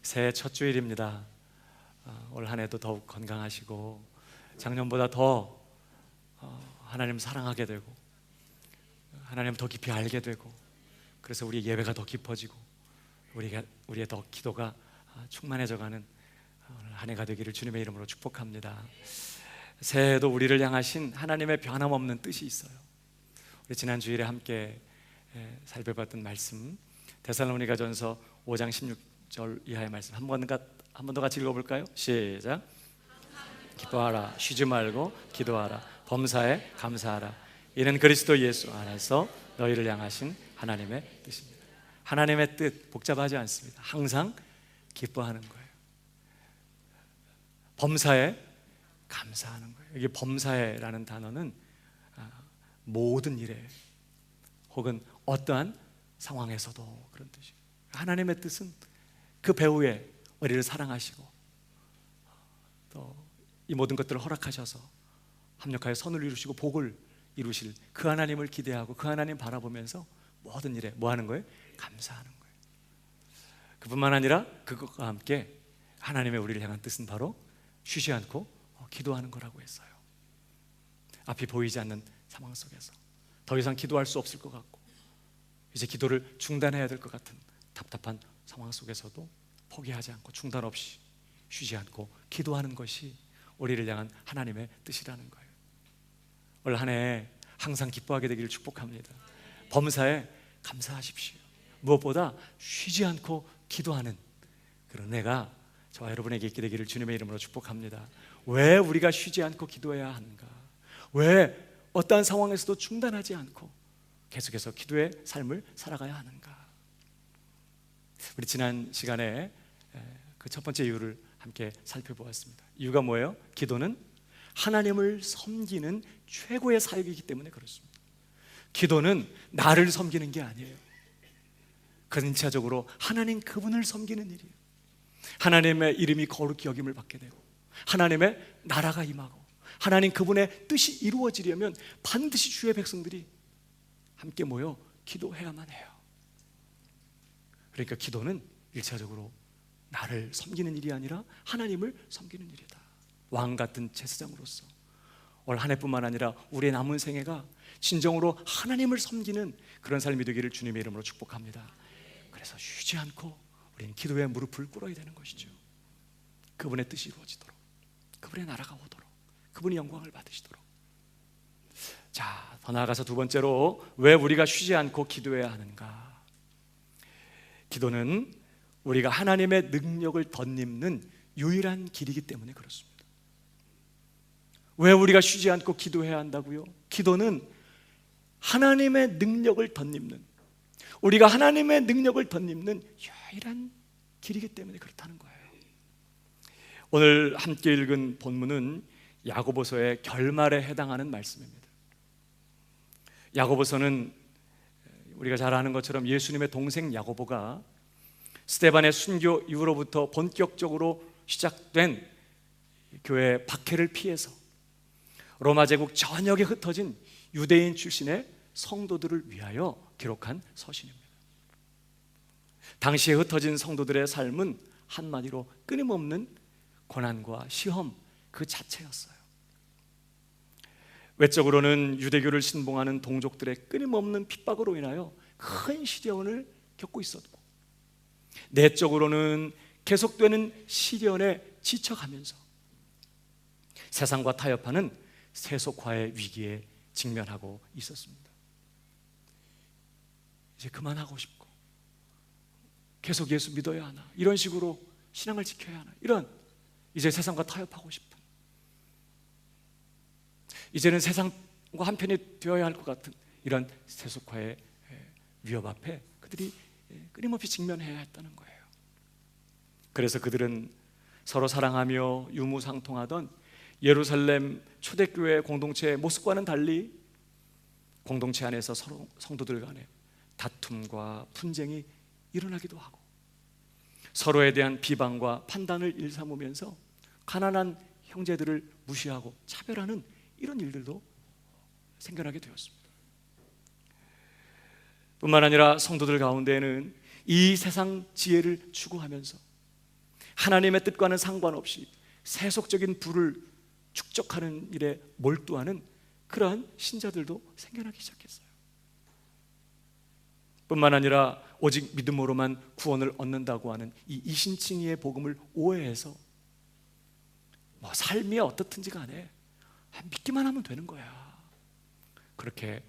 새해 첫 주일입니다. 올 한 해도 더욱 건강하시고 작년보다 더 하나님 사랑하게 되고 하나님 더 깊이 알게 되고, 그래서 우리 예배가 더 깊어지고 우리의 더 기도가 충만해져가는 한 해가 되기를 주님의 이름으로 축복합니다. 새해에도 우리를 향하신 하나님의 변함없는 뜻이 있어요. 우리 지난 주일에 함께 살펴봤던 말씀, 데살로니가전서 5장 16절 이하의 말씀 한 번 더 같이 읽어볼까요? 시작. 기뻐하라, 쉬지 말고 기도하라, 범사에 감사하라, 이는 그리스도 예수 안에서 너희를 향하신 하나님의 뜻입니다. 하나님의 뜻 복잡하지 않습니다. 항상 기뻐하는 거예요. 범사에 감사하는 거예요. 여기 범사에라는 단어는 모든 일에 혹은 어떠한 상황에서도 그런 뜻이에요. 하나님의 뜻은 그 배후에 우리를 사랑하시고 또 이 모든 것들을 허락하셔서 합력하여 선을 이루시고 복을 이루실 그 하나님을 기대하고 그 하나님 바라보면서 모든 일에 뭐 하는 거예요? 감사하는 거예요. 그뿐만 아니라 그것과 함께 하나님의 우리를 향한 뜻은 바로 쉬지 않고 기도하는 거라고 했어요. 앞이 보이지 않는 상황 속에서 더 이상 기도할 수 없을 것 같고 이제 기도를 중단해야 될 것 같은 답답한 상황 속에서도 포기하지 않고 중단 없이 쉬지 않고 기도하는 것이 우리를 향한 하나님의 뜻이라는 거예요. 올 한 해 항상 기뻐하게 되기를 축복합니다. 범사에 감사하십시오. 무엇보다 쉬지 않고 기도하는 그런 은혜가 저와 여러분에게 있게 되기를 주님의 이름으로 축복합니다. 왜 우리가 쉬지 않고 기도해야 하는가? 왜 어떠한 상황에서도 중단하지 않고 계속해서 기도의 삶을 살아가야 하는가? 우리 지난 시간에 그 첫 번째 이유를 함께 살펴보았습니다. 이유가 뭐예요? 기도는 하나님을 섬기는 최고의 사역이기 때문에 그렇습니다. 기도는 나를 섬기는 게 아니에요. 근차적으로 하나님 그분을 섬기는 일이에요. 하나님의 이름이 거룩히 여김을 받게 되고 하나님의 나라가 임하고 하나님 그분의 뜻이 이루어지려면 반드시 주의 백성들이 함께 모여 기도해야만 해요. 그러니까 기도는 일차적으로 나를 섬기는 일이 아니라 하나님을 섬기는 일이다. 왕 같은 제사장으로서 올 한 해뿐만 아니라 우리의 남은 생애가 진정으로 하나님을 섬기는 그런 삶이 되기를 주님의 이름으로 축복합니다. 그래서 쉬지 않고 우리는 기도에 무릎을 꿇어야 되는 것이죠. 그분의 뜻이 이루어지도록, 그분의 나라가 오도록, 그분이 영광을 받으시도록. 자, 더 나아가서 두 번째로 왜 우리가 쉬지 않고 기도해야 하는가? 기도는 우리가 하나님의 능력을 덧입는 유일한 길이기 때문에 그렇습니다. 왜 우리가 쉬지 않고 기도해야 한다고요? 기도는 하나님의 능력을 덧입는, 우리가 하나님의 능력을 덧입는 유일한 길이기 때문에 그렇다는 거예요. 오늘 함께 읽은 본문은 야고보서의 결말에 해당하는 말씀입니다. 야고보서는 우리가 잘 아는 것처럼 예수님의 동생 야고보가 스데반의 순교 이후로부터 본격적으로 시작된 교회의 박해를 피해서 로마 제국 전역에 흩어진 유대인 출신의 성도들을 위하여 기록한 서신입니다. 당시에 흩어진 성도들의 삶은 한마디로 끊임없는 고난과 시험 그 자체였어요. 외적으로는 유대교를 신봉하는 동족들의 끊임없는 핍박으로 인하여 큰 시련을 겪고 있었고, 내적으로는 계속되는 시련에 지쳐가면서 세상과 타협하는 세속화의 위기에 직면하고 있었습니다. 이제 그만하고 싶고 계속 예수 믿어야 하나, 이런 식으로 신앙을 지켜야 하나, 이런 이제 세상과 타협하고 싶은, 이제는 세상과 한편이 되어야 할 것 같은 이런 세속화의 위협 앞에 그들이 끊임없이 직면해야 했다는 거예요. 그래서 그들은 서로 사랑하며 유무상통하던 예루살렘 초대교회 공동체의 모습과는 달리 공동체 안에서 서로 성도들 간에 다툼과 분쟁이 일어나기도 하고 서로에 대한 비방과 판단을 일삼으면서 가난한 형제들을 무시하고 차별하는 이런 일들도 생겨나게 되었습니다. 뿐만 아니라 성도들 가운데에는 이 세상 지혜를 추구하면서 하나님의 뜻과는 상관없이 세속적인 부를 축적하는 일에 몰두하는 그러한 신자들도 생겨나기 시작했어요. 뿐만 아니라 오직 믿음으로만 구원을 얻는다고 하는 이 이신칭의의 복음을 오해해서 삶이 어떻든지 간에 믿기만 하면 되는 거야, 그렇게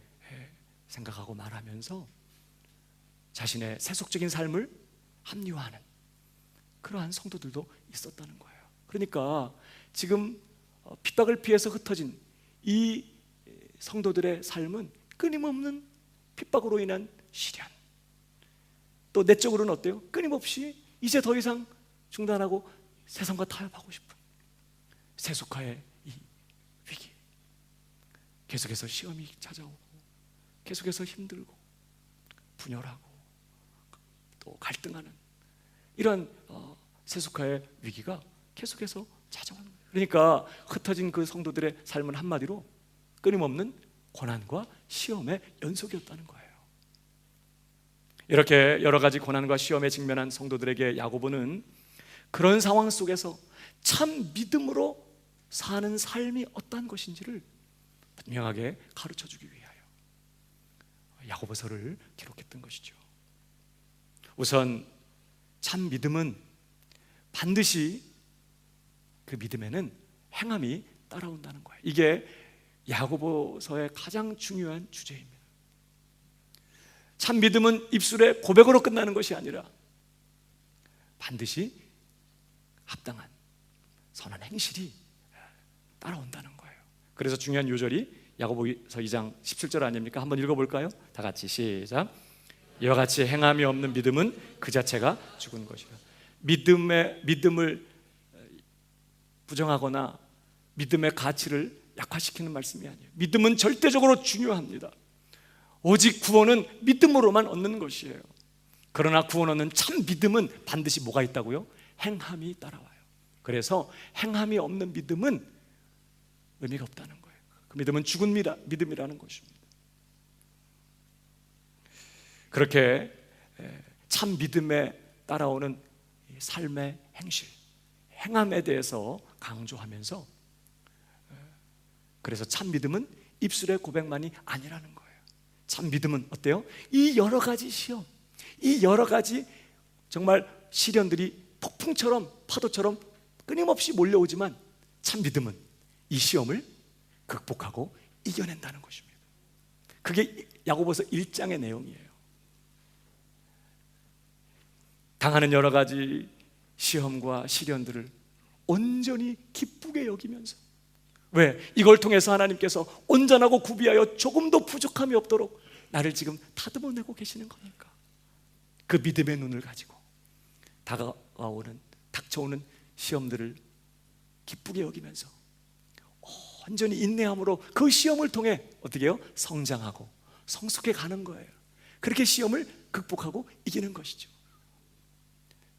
생각하고 말하면서 자신의 세속적인 삶을 합리화하는 그러한 성도들도 있었다는 거예요. 그러니까 지금 핍박을 피해서 흩어진 이 성도들의 삶은 끊임없는 핍박으로 인한 시련, 또 내적으로는 어때요? 끊임없이 이제 더 이상 중단하고 세상과 타협하고 싶은 세속화의 이 위기, 계속해서 시험이 찾아오고 계속해서 힘들고 분열하고 또 갈등하는 이런 세속화의 위기가 계속해서 찾아오는 거예요. 그러니까 흩어진 그 성도들의 삶은 한마디로 끊임없는 고난과 시험의 연속이었다는 거예요. 이렇게 여러 가지 고난과 시험에 직면한 성도들에게 야고보는 그런 상황 속에서 참 믿음으로 사는 삶이 어떠한 것인지를 분명하게 가르쳐주기 위하여 야고보서를 기록했던 것이죠. 우선 참 믿음은 반드시 그 믿음에는 행함이 따라온다는 거예요. 이게 야고보서의 가장 중요한 주제입니다. 참 믿음은 입술의 고백으로 끝나는 것이 아니라 반드시 합당한 선한 행실이 따라온다는 거예요. 그래서 중요한 요절이 야고보서 2장 17절 아닙니까? 한번 읽어볼까요? 다 같이 시작. 이와 같이 행함이 없는 믿음은 그 자체가 죽은 것이라. 믿음을 부정하거나 믿음의 가치를 약화시키는 말씀이 아니에요. 믿음은 절대적으로 중요합니다. 오직 구원은 믿음으로만 얻는 것이에요. 그러나 구원 얻는 참 믿음은 반드시 뭐가 있다고요? 행함이 따라와요. 그래서 행함이 없는 믿음은 의미가 없다는 거예요. 그 믿음은 죽은 믿음이라는 것입니다. 그렇게 참 믿음에 따라오는 삶의 행실, 행함에 대해서 강조하면서, 그래서 참 믿음은 입술의 고백만이 아니라는 거예요. 참 믿음은 어때요? 이 여러 가지 시험, 이 여러 가지 정말 시련들이 폭풍처럼 파도처럼 끊임없이 몰려오지만 참 믿음은 이 시험을 극복하고 이겨낸다는 것입니다. 그게 야고보서 1장의 내용이에요. 당하는 여러 가지 시험과 시련들을 온전히 기쁘게 여기면서, 왜? 이걸 통해서 하나님께서 온전하고 구비하여 조금도 부족함이 없도록 나를 지금 다듬어내고 계시는 거니까 그 믿음의 눈을 가지고 닥쳐오는 시험들을 기쁘게 여기면서 온전히 인내함으로 그 시험을 통해 어떻게 해요? 성장하고 성숙해 가는 거예요. 그렇게 시험을 극복하고 이기는 것이죠.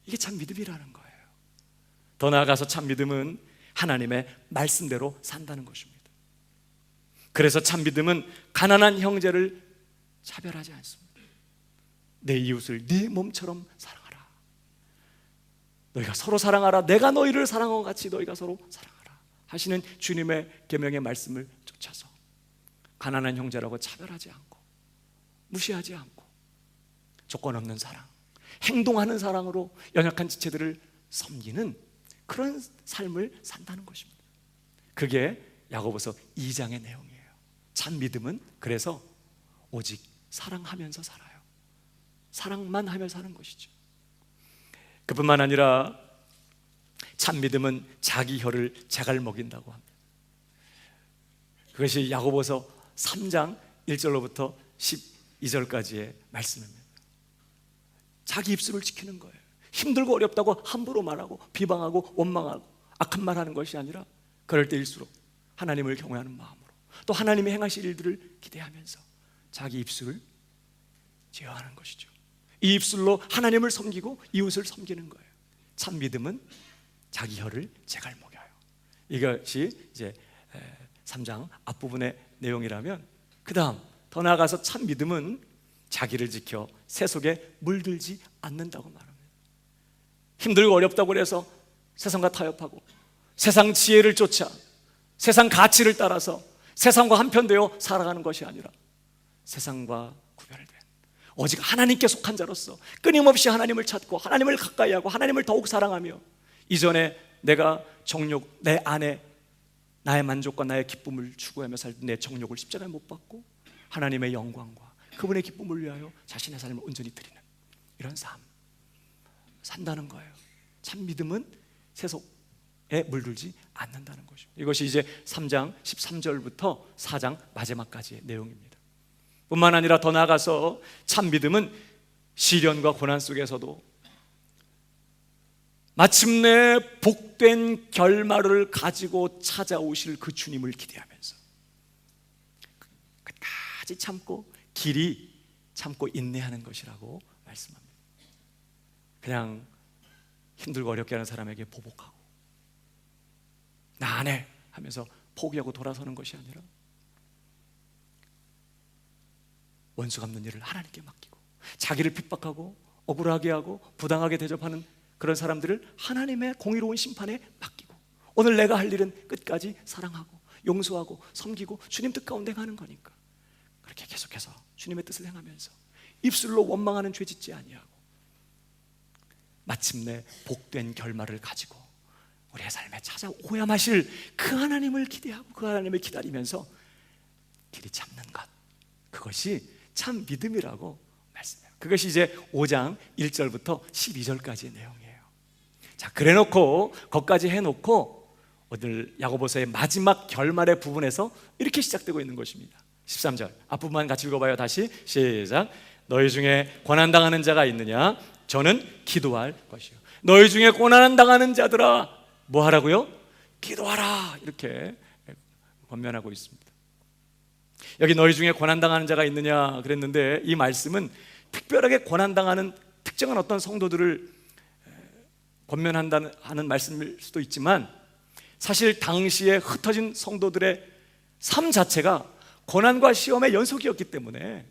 이게 참 믿음이라는 거예요. 더 나아가서 참 믿음은 하나님의 말씀대로 산다는 것입니다. 그래서 참 믿음은 가난한 형제를 차별하지 않습니다. 내 이웃을 네 몸처럼 사랑하라. 너희가 서로 사랑하라. 내가 너희를 사랑한 것 같이 너희가 서로 사랑하라 하시는 주님의 계명의 말씀을 쫓아서 가난한 형제라고 차별하지 않고 무시하지 않고 조건 없는 사랑, 행동하는 사랑으로 연약한 지체들을 섬기는 그런 삶을 산다는 것입니다. 그게 야고보서 2장의 내용이에요. 참 믿음은 그래서 오직 사랑하면서 살아요. 사랑만 하며 사는 것이죠. 그뿐만 아니라 참 믿음은 자기 혀를 재갈 먹인다고 합니다. 그것이 야고보서 3장 1절로부터 12절까지의 말씀입니다. 자기 입술을 지키는 거예요. 힘들고 어렵다고 함부로 말하고 비방하고 원망하고 악한 말하는 것이 아니라 그럴 때일수록 하나님을 경외하는 마음으로 또 하나님이 행하실 일들을 기대하면서 자기 입술을 제어하는 것이죠. 이 입술로 하나님을 섬기고 이웃을 섬기는 거예요. 참 믿음은 자기 혀를 재갈 먹여요. 이것이 이제 3장 앞부분의 내용이라면, 그 다음 더 나아가서 참 믿음은 자기를 지켜 세속에 물들지 않는다고 말합니다. 힘들고 어렵다고 해서 세상과 타협하고 세상 지혜를 쫓아 세상 가치를 따라서 세상과 한편되어 살아가는 것이 아니라 세상과 구별된 오직 하나님께 속한 자로서 끊임없이 하나님을 찾고 하나님을 가까이 하고 하나님을 더욱 사랑하며 이전에 내가 정욕, 내 안에 나의 만족과 나의 기쁨을 추구하며 살던 내 정욕을 십자가에 못 박고 하나님의 영광과 그분의 기쁨을 위하여 자신의 삶을 온전히 드리는 이런 삶 산다는 거예요. 참 믿음은 세속에 물들지 않는다는 것이죠. 이것이 이제 3장 13절부터 4장 마지막까지의 내용입니다. 뿐만 아니라 더 나아가서 참 믿음은 시련과 고난 속에서도 마침내 복된 결말을 가지고 찾아오실 그 주님을 기대하면서 끝까지 참고 길이 참고 인내하는 것이라고 말씀합니다. 그냥 힘들고 어렵게 하는 사람에게 보복하고 나 안 해 하면서 포기하고 돌아서는 것이 아니라 원수 갚는 일을 하나님께 맡기고 자기를 핍박하고 억울하게 하고 부당하게 대접하는 그런 사람들을 하나님의 공의로운 심판에 맡기고 오늘 내가 할 일은 끝까지 사랑하고 용서하고 섬기고 주님 뜻 가운데 가는 거니까 그렇게 계속해서 주님의 뜻을 행하면서 입술로 원망하는 죄 짓지 아니하고 마침내 복된 결말을 가지고 우리의 삶에 찾아오야 마실 그 하나님을 기대하고 그 하나님을 기다리면서 길이 참는 것, 그것이 참 믿음이라고 말씀해요. 그것이 이제 5장 1절부터 12절까지의 내용이에요. 자, 그래놓고 거기까지 해놓고 오늘 야고보서의 마지막 결말의 부분에서 이렇게 시작되고 있는 것입니다. 13절 앞부분만 같이 읽어봐요. 다시 시작. 너희 중에 고난당하는 자가 있느냐? 저는 기도할 것이요. 너희 중에 고난당하는 자들아 뭐 하라고요? 기도하라. 이렇게 권면하고 있습니다. 여기 너희 중에 고난당하는 자가 있느냐 그랬는데 이 말씀은 특별하게 고난당하는 특정한 어떤 성도들을 권면한다는 하는 말씀일 수도 있지만 사실 당시에 흩어진 성도들의 삶 자체가 고난과 시험의 연속이었기 때문에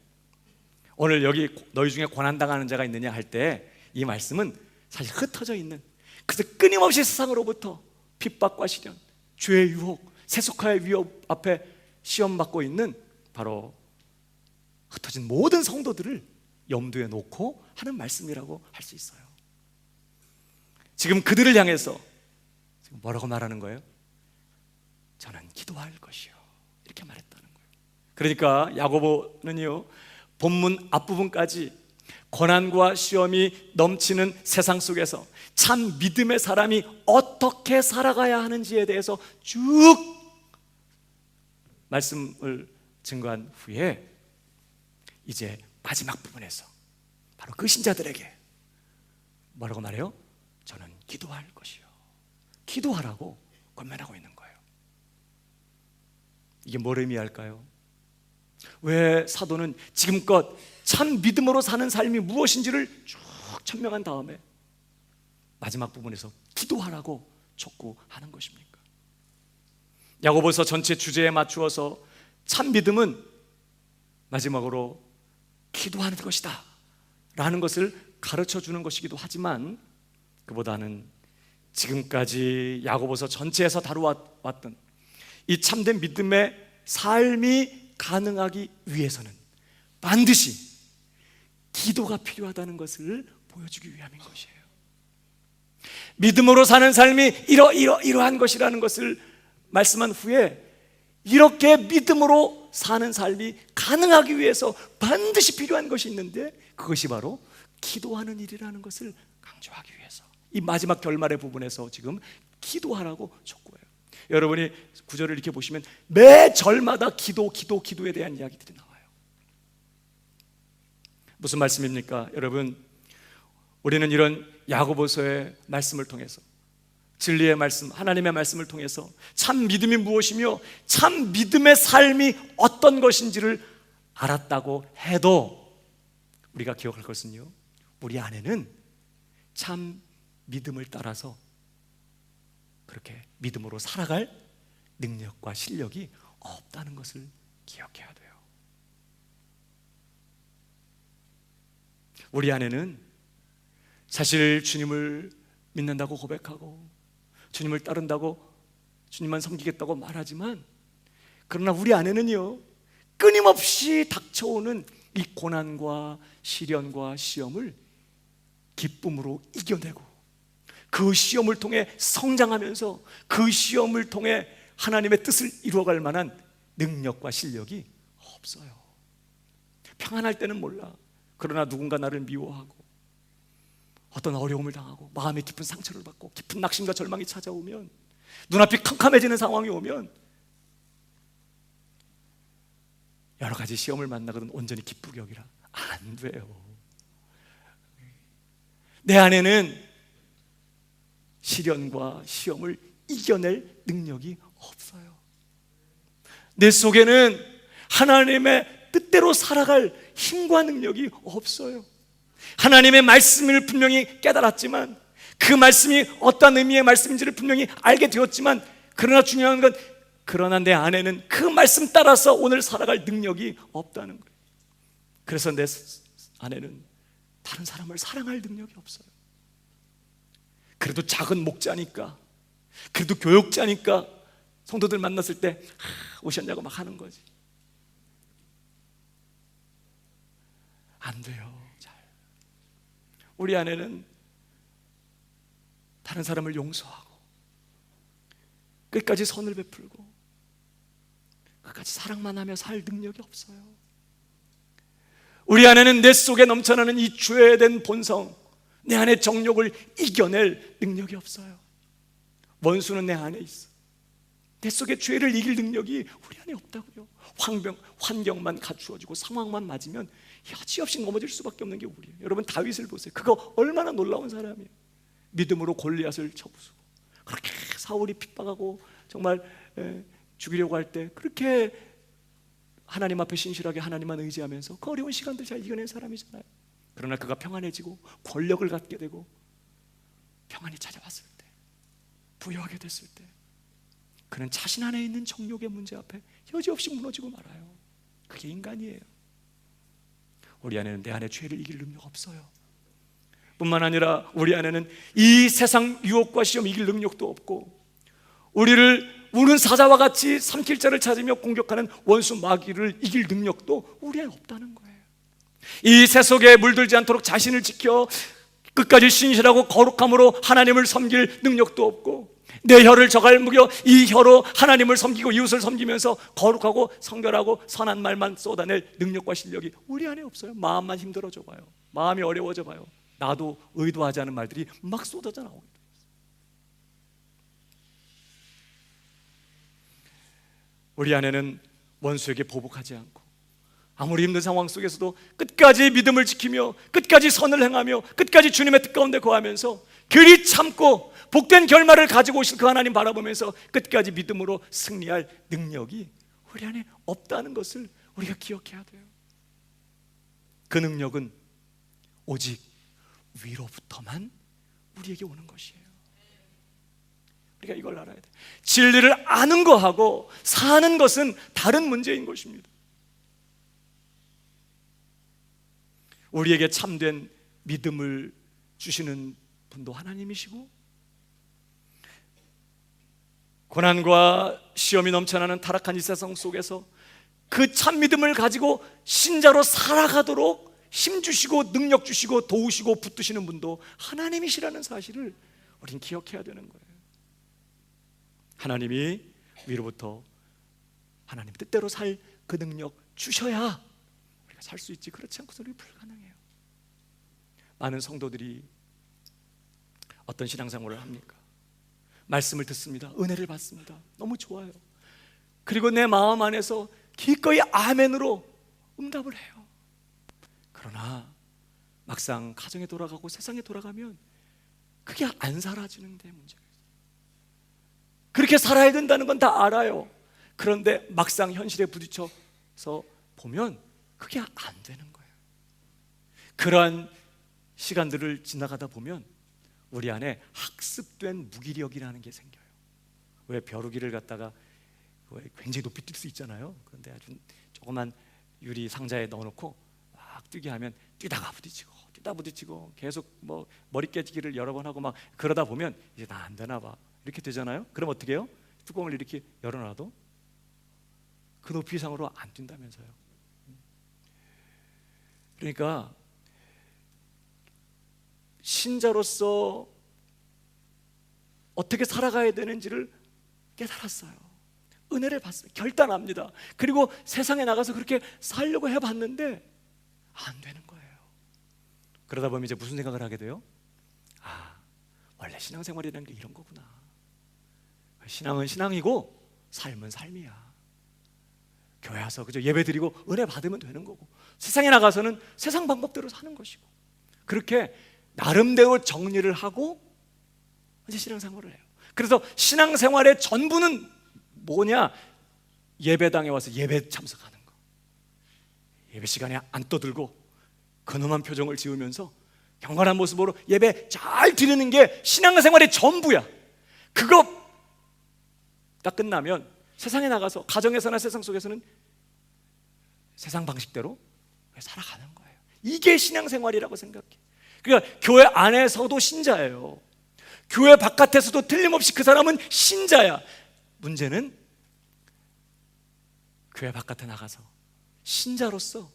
오늘 여기 너희 중에 고난당하는 자가 있느냐 할 때 이 말씀은 사실 흩어져 있는 그래서 끊임없이 세상으로부터 핍박과 시련, 죄의 유혹, 세속화의 위협 앞에 시험받고 있는 바로 흩어진 모든 성도들을 염두에 놓고 하는 말씀이라고 할 수 있어요. 지금 그들을 향해서 지금 뭐라고 말하는 거예요? 저는 기도할 것이요 이렇게 말했다는 거예요. 그러니까 야고보는요 본문 앞부분까지 고난과 시험이 넘치는 세상 속에서 참 믿음의 사람이 어떻게 살아가야 하는지에 대해서 쭉 말씀을 증거한 후에 이제 마지막 부분에서 바로 그 신자들에게 뭐라고 말해요? 저는 기도할 것이요 기도하라고 권면하고 있는 거예요. 이게 뭘 의미할까요? 왜 사도는 지금껏 참 믿음으로 사는 삶이 무엇인지를 쭉 설명한 다음에 마지막 부분에서 기도하라고 촉구하는 것입니까? 야고보서 전체 주제에 맞추어서 참 믿음은 마지막으로 기도하는 것이다 라는 것을 가르쳐 주는 것이기도 하지만 그보다는 지금까지 야고보서 전체에서 다루어왔던 이 참된 믿음의 삶이 가능하기 위해서는 반드시 기도가 필요하다는 것을 보여주기 위함인 것이에요. 믿음으로 사는 삶이 이러한 것이라는 것을 말씀한 후에 이렇게 믿음으로 사는 삶이 가능하기 위해서 반드시 필요한 것이 있는데 그것이 바로 기도하는 일이라는 것을 강조하기 위해서 이 마지막 결말의 부분에서 지금 기도하라고 촉구해요. 여러분이 구절을 이렇게 보시면 매 절마다 기도에 대한 이야기들이 나와요. 무슨 말씀입니까? 여러분, 우리는 이런 야고보서의 말씀을 통해서 진리의 말씀, 하나님의 말씀을 통해서 참 믿음이 무엇이며 참 믿음의 삶이 어떤 것인지를 알았다고 해도 우리가 기억할 것은요, 우리 안에는 참 믿음을 따라서 그렇게 믿음으로 살아갈 능력과 실력이 없다는 것을 기억해야 돼요. 우리 안에는 사실 주님을 믿는다고 고백하고 주님을 따른다고, 주님만 섬기겠다고 말하지만, 그러나 우리 안에는요, 끊임없이 닥쳐오는 이 고난과 시련과 시험을 기쁨으로 이겨내고, 그 시험을 통해 성장하면서 그 시험을 통해 하나님의 뜻을 이루어갈 만한 능력과 실력이 없어요. 평안할 때는 몰라. 그러나 누군가 나를 미워하고 어떤 어려움을 당하고 마음에 깊은 상처를 받고 깊은 낙심과 절망이 찾아오면, 눈앞이 캄캄해지는 상황이 오면 여러 가지 시험을 만나거든 온전히 기쁘게 여기라. 안 돼요. 내 안에는 시련과 시험을 이겨낼 능력이 없어요. 내 속에는 하나님의 뜻대로 살아갈 힘과 능력이 없어요. 하나님의 말씀을 분명히 깨달았지만, 그 말씀이 어떤 의미의 말씀인지를 분명히 알게 되었지만, 그러나 중요한 건, 그러나 내 안에는 그 말씀 따라서 오늘 살아갈 능력이 없다는 거예요. 그래서 내 안에는 다른 사람을 사랑할 능력이 없어요. 그래도 작은 목자니까, 그래도 교육자니까 성도들 만났을 때 오셨냐고 막 하는 거지. 안 돼요. 잘. 우리 안에는 다른 사람을 용서하고 끝까지 선을 베풀고 끝까지 사랑만 하며 살 능력이 없어요. 우리 안에는 내 속에 넘쳐나는 이 죄된 본성, 내 안의 정욕을 이겨낼 능력이 없어요. 원수는 내 안에 있어. 내 속에 죄를 이길 능력이 우리 안에 없다고요. 환경만 갖추어지고 상황만 맞으면 여지없이 넘어질 수밖에 없는 게 우리예요. 여러분 다윗을 보세요. 그거 얼마나 놀라운 사람이에요. 믿음으로 골리앗을 쳐부수고, 그렇게 사울이 핍박하고 정말 죽이려고 할 때 그렇게 하나님 앞에 신실하게 하나님만 의지하면서 그 어려운 시간들 잘 이겨낸 사람이잖아요. 그러나 그가 평안해지고 권력을 갖게 되고 평안이 찾아왔을 때, 부유하게 됐을 때, 그는 자신 안에 있는 정욕의 문제 앞에 여지없이 무너지고 말아요. 그게 인간이에요. 우리 안에는 내 안에 죄를 이길 능력 없어요. 뿐만 아니라 우리 안에는 이 세상 유혹과 시험 이길 능력도 없고, 우리를 우는 사자와 같이 삼킬 자를 찾으며 공격하는 원수 마귀를 이길 능력도 우리 안에 없다는 거예요. 이 새 속에 물들지 않도록 자신을 지켜 끝까지 신실하고 거룩함으로 하나님을 섬길 능력도 없고, 내 혀를 저갈 무겨 이 혀로 하나님을 섬기고 이웃을 섬기면서 거룩하고 성결하고 선한 말만 쏟아낼 능력과 실력이 우리 안에 없어요. 마음만 힘들어져 봐요. 마음이 어려워져 봐요. 나도 의도하지 않은 말들이 막 쏟아져 나오게 돼요. 우리 안에는 원수에게 보복하지 않고, 아무리 힘든 상황 속에서도 끝까지 믿음을 지키며 끝까지 선을 행하며 끝까지 주님의 뜻 가운데 거하면서 그리 참고 복된 결말을 가지고 오실 그 하나님 바라보면서 끝까지 믿음으로 승리할 능력이 우리 안에 없다는 것을 우리가 기억해야 돼요. 그 능력은 오직 위로부터만 우리에게 오는 것이에요. 우리가 이걸 알아야 돼요. 진리를 아는 거하고 사는 것은 다른 문제인 것입니다. 우리에게 참된 믿음을 주시는 분도 하나님이시고, 고난과 시험이 넘쳐나는 타락한 이 세상 속에서 그 참 믿음을 가지고 신자로 살아가도록 힘 주시고 능력 주시고 도우시고 붙드시는 분도 하나님이시라는 사실을 우리는 기억해야 되는 거예요. 하나님이 위로부터 하나님 뜻대로 살 그 능력 주셔야 우리가 살 수 있지, 그렇지 않고서는 불가능해요. 많은 성도들이 어떤 신앙생활을 합니까? 말씀을 듣습니다. 은혜를 받습니다. 너무 좋아요. 그리고 내 마음 안에서 기꺼이 아멘으로 응답을 해요. 그러나 막상 가정에 돌아가고 세상에 돌아가면 그게 안 사라지는데 문제가 있어요. 그렇게 살아야 된다는 건 다 알아요. 그런데 막상 현실에 부딪혀서 보면 그게 안 되는 거예요. 그러한 시간들을 지나가다 보면 우리 안에 학습된 무기력이라는 게 생겨요. 왜 벼루기를 갖다가 굉장히 높이 뛸 수 있잖아요. 그런데 아주 조그만 유리 상자에 넣어놓고 막 뛰게 하면 뛰다가 부딪히고 계속 뭐 머리 깨지기를 여러 번 하고 막 그러다 보면 이제 나 안 되나 봐. 이렇게 되잖아요. 그럼 어떻게 해요? 뚜껑을 이렇게 열어놔도 그 높이 이상으로 안 뛴다면서요. 그러니까 신자로서 어떻게 살아가야 되는지를 깨달았어요. 은혜를 받습니다. 결단합니다. 그리고 세상에 나가서 그렇게 살려고 해봤는데 안 되는 거예요. 그러다 보면 이제 무슨 생각을 하게 돼요? 아, 원래 신앙생활이라는 게 이런 거구나. 신앙은 신앙이고 삶은 삶이야. 교회 와서 그저 예배 드리고 은혜 받으면 되는 거고, 세상에 나가서는 세상 방법대로 사는 것이고, 그렇게 나름대로 정리를 하고 이제 신앙생활을 해요. 그래서 신앙생활의 전부는 뭐냐? 예배당에 와서 예배 참석하는 거. 예배 시간에 안 떠들고 근엄한 표정을 지으면서 경건한 모습으로 예배 잘 드리는 게 신앙생활의 전부야. 그거 딱 끝나면 세상에 나가서 가정에서나 세상 속에서는 세상 방식대로 살아가는 거예요. 이게 신앙생활이라고 생각해. 그러니까 교회 안에서도 신자예요. 교회 바깥에서도 틀림없이 그 사람은 신자야. 문제는 교회 바깥에 나가서 신자로서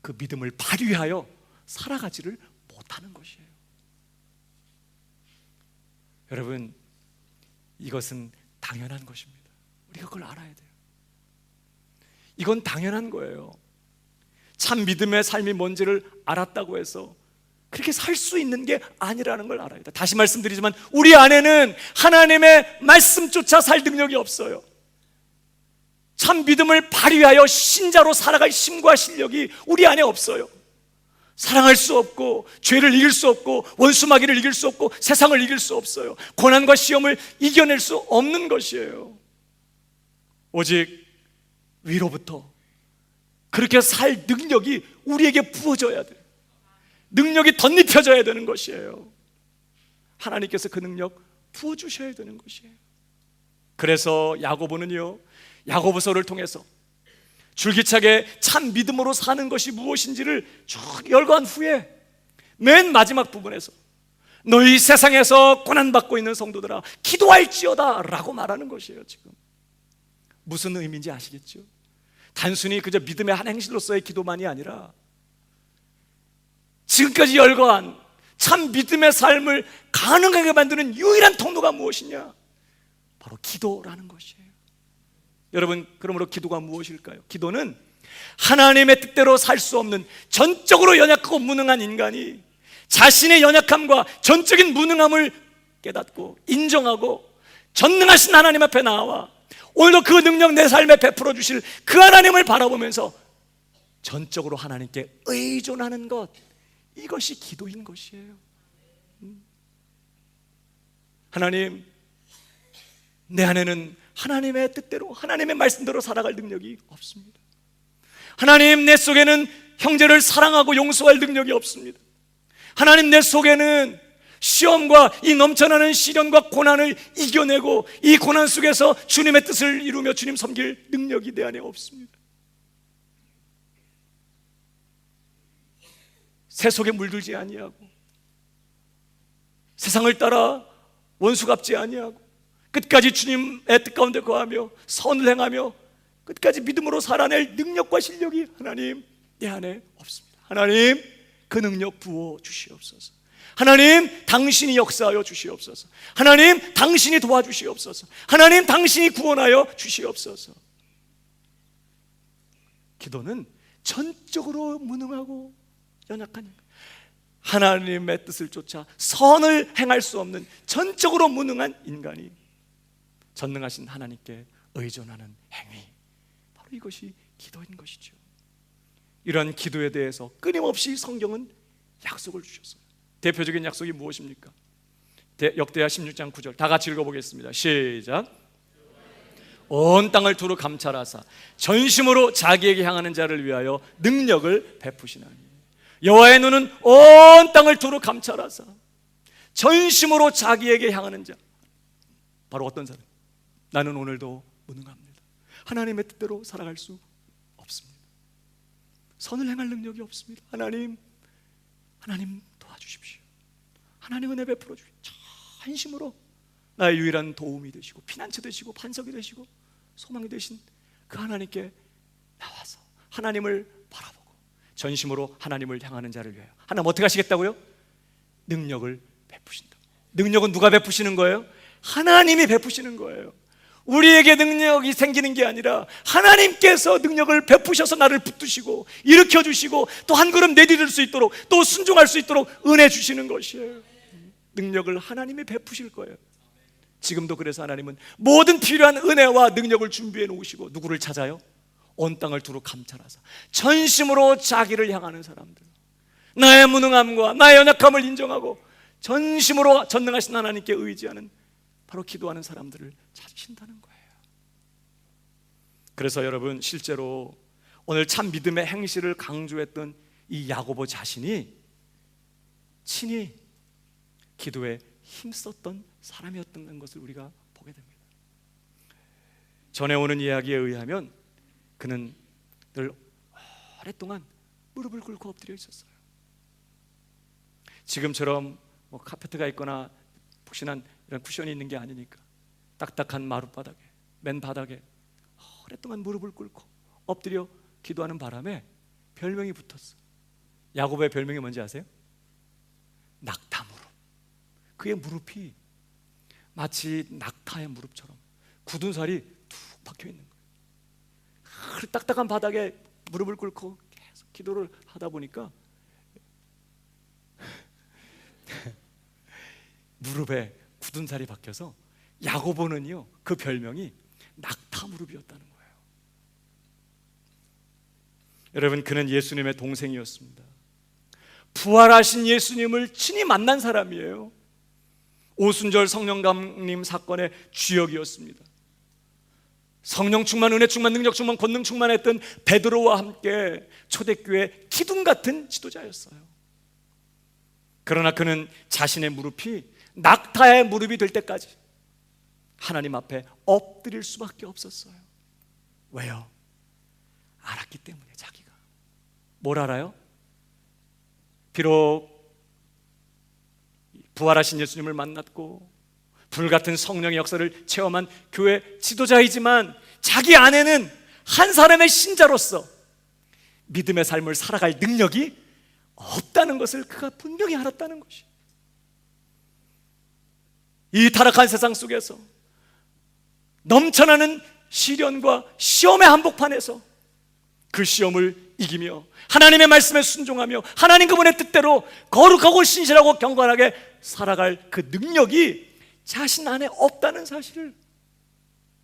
그 믿음을 발휘하여 살아가지를 못하는 것이에요. 여러분, 이것은 당연한 것입니다. 우리가 그걸 알아야 돼요. 이건 당연한 거예요. 참 믿음의 삶이 뭔지를 알았다고 해서 그렇게 살 수 있는 게 아니라는 걸 알아야 돼요. 다시 말씀드리지만 우리 안에는 하나님의 말씀조차 살 능력이 없어요. 참 믿음을 발휘하여 신자로 살아갈 힘과 실력이 우리 안에 없어요. 사랑할 수 없고, 죄를 이길 수 없고, 원수마귀를 이길 수 없고, 세상을 이길 수 없어요. 고난과 시험을 이겨낼 수 없는 것이에요. 오직 위로부터 그렇게 살 능력이 우리에게 부어져야 돼요. 능력이 덧입혀져야 되는 것이에요. 하나님께서 그 능력 부어주셔야 되는 것이에요. 그래서 야고보는요, 야고보서를 통해서 줄기차게 참 믿음으로 사는 것이 무엇인지를 쭉 열거한 후에 맨 마지막 부분에서 너희 세상에서 고난받고 있는 성도들아 기도할지어다 라고 말하는 것이에요. 지금 무슨 의미인지 아시겠죠? 단순히 그저 믿음의 한 행실로서의 기도만이 아니라 지금까지 열거한 참 믿음의 삶을 가능하게 만드는 유일한 통로가 무엇이냐? 바로 기도라는 것이에요. 여러분, 그러므로 기도가 무엇일까요? 기도는 하나님의 뜻대로 살 수 없는 전적으로 연약하고 무능한 인간이 자신의 연약함과 전적인 무능함을 깨닫고 인정하고 전능하신 하나님 앞에 나와 오늘도 그 능력 내 삶에 베풀어 주실 그 하나님을 바라보면서 전적으로 하나님께 의존하는 것, 이것이 기도인 것이에요. 하나님, 내 안에는 하나님의 뜻대로 하나님의 말씀대로 살아갈 능력이 없습니다. 하나님, 내 속에는 형제를 사랑하고 용서할 능력이 없습니다. 하나님, 내 속에는 시험과 이 넘쳐나는 시련과 고난을 이겨내고 이 고난 속에서 주님의 뜻을 이루며 주님 섬길 능력이 내 안에 없습니다. 새 속에 물들지 아니하고 세상을 따라 원수 갚지 아니하고 끝까지 주님의 뜻 가운데 거하며 선을 행하며 끝까지 믿음으로 살아낼 능력과 실력이 하나님 내 안에 없습니다. 하나님, 그 능력 부어 주시옵소서. 하나님, 당신이 역사하여 주시옵소서. 하나님, 당신이 도와주시옵소서. 하나님, 당신이 구원하여 주시옵소서. 기도는 전적으로 무능하고 연약한 하나님의 뜻을 쫓아 선을 행할 수 없는 전적으로 무능한 인간이 전능하신 하나님께 의존하는 행위, 바로 이것이 기도인 것이죠. 이러한 기도에 대해서 끊임없이 성경은 약속을 주셨어요. 대표적인 약속이 무엇입니까? 역대하 16장 9절 다 같이 읽어보겠습니다. 시작. 온 땅을 두루 감찰하사 전심으로 자기에게 향하는 자를 위하여 능력을 베푸시나니 여호와의 눈은 온 땅을 두루 감찰하사 전심으로 자기에게 향하는 자, 바로 어떤 사람? 나는 오늘도 무능합니다. 하나님의 뜻대로 살아갈 수 없습니다. 선을 행할 능력이 없습니다. 하나님 도와주십시오. 하나님 은혜 베풀어 주십시오. 전심으로 나의 유일한 도움이 되시고 피난처 되시고 반석이 되시고 소망이 되신 그 하나님께 나와서 하나님을 바라보고 전심으로 하나님을 향하는 자를 위하여 하나님 어떻게 하시겠다고요? 능력을 베푸신다. 능력은 누가 베푸시는 거예요? 하나님이 베푸시는 거예요. 우리에게 능력이 생기는 게 아니라 하나님께서 능력을 베푸셔서 나를 붙드시고 일으켜주시고 또 한 걸음 내디딜 수 있도록 또 순종할 수 있도록 은혜 주시는 것이에요. 능력을 하나님이 베푸실 거예요. 지금도 그래서 하나님은 모든 필요한 은혜와 능력을 준비해 놓으시고 누구를 찾아요? 온 땅을 두루 감찰하사 전심으로 자기를 향하는 사람들, 나의 무능함과 나의 연약함을 인정하고 전심으로 전능하신 하나님께 의지하는 바로 기도하는 사람들을 찾으신다는 거예요. 그래서 여러분, 실제로 오늘 참 믿음의 행실을 강조했던 이 야고보 자신이 친히 기도에 힘썼던 사람이었던 것을 우리가 보게 됩니다. 전해오는 이야기에 의하면 그는 늘 오랫동안 무릎을 꿇고 엎드려 있었어요. 지금처럼 카페트가 있거나 푹신한 이런 쿠션이 있는 게 아니니까 딱딱한 마룻바닥에, 맨 바닥에 오랫동안 무릎을 꿇고 엎드려 기도하는 바람에 별명이 붙었어. 야고보의 별명이 뭔지 아세요? 낙타무릎. 그의 무릎이 마치 낙타의 무릎처럼 굳은 살이 툭 박혀 있는 거예요. 딱딱한 바닥에 무릎을 꿇고 계속 기도를 하다 보니까 무릎에 굳은 살이 박혀서 야고보는요, 그 별명이 낙타무릎이었다는 거예요. 여러분, 그는 예수님의 동생이었습니다. 부활하신 예수님을 친히 만난 사람이에요. 오순절 성령감림 사건의 주역이었습니다. 성령 충만, 은혜 충만, 능력 충만, 권능 충만했던 베드로와 함께 초대교회 기둥 같은 지도자였어요. 그러나 그는 자신의 무릎이 낙타의 무릎이 될 때까지 하나님 앞에 엎드릴 수밖에 없었어요. 왜요? 알았기 때문에. 자기가 뭘 알아요? 비록 부활하신 예수님을 만났고 불같은 성령의 역사를 체험한 교회 지도자이지만 자기 안에는 한 사람의 신자로서 믿음의 삶을 살아갈 능력이 없다는 것을 그가 분명히 알았다는 것이, 이 타락한 세상 속에서 넘쳐나는 시련과 시험의 한복판에서 그 시험을 이기며 하나님의 말씀에 순종하며 하나님 그분의 뜻대로 거룩하고 신실하고 경건하게 살아갈 그 능력이 자신 안에 없다는 사실을